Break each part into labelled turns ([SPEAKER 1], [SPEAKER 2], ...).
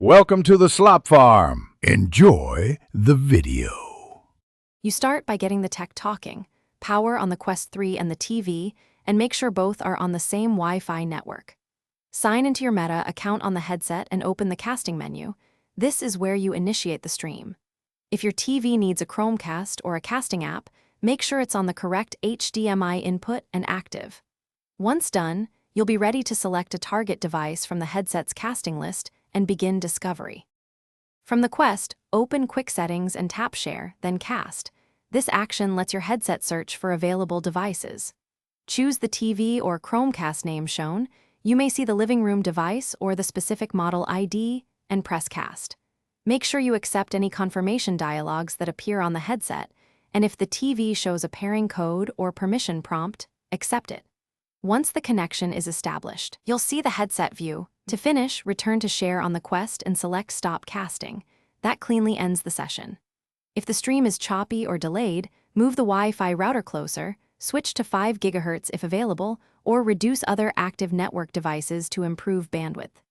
[SPEAKER 1] Welcome to the Slop Farm. Enjoy the video.
[SPEAKER 2] You start by getting the tech talking, power on the Quest 3 and the TV, and make sure both are on the same Wi-Fi network. Sign into your Meta account on the headset and open the casting menu. This is where you initiate the stream. If your TV needs a Chromecast or a casting app, make sure it's on the correct HDMI input and active. Once done, you'll be ready to select a target device from the headset's casting list and begin discovery. From the Quest, open Quick Settings and tap Share, then Cast. This action lets your headset search for available devices. Choose the TV or Chromecast name shown. You may see the living room device or the specific model ID, and press Cast. Make sure you accept any confirmation dialogues that appear on the headset, and if the TV shows a pairing code or permission prompt, accept it. Once the connection is established, you'll see the headset view. To finish, return to Share on the Quest and select Stop Casting. That cleanly ends the session. If the stream is choppy or delayed, move the Wi-Fi router closer, switch to 5 GHz if available, or reduce other active network devices to improve bandwidth.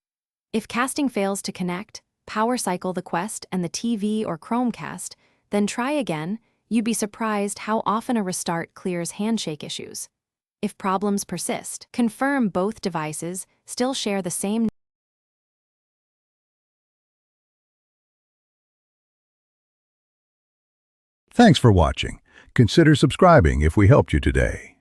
[SPEAKER 2] If casting fails to connect, power cycle the Quest and the TV or Chromecast, then try again. You'd be surprised how often a restart clears handshake issues. If problems persist, confirm both devices still share the same.
[SPEAKER 1] Thanks for watching. Consider subscribing if we helped you today.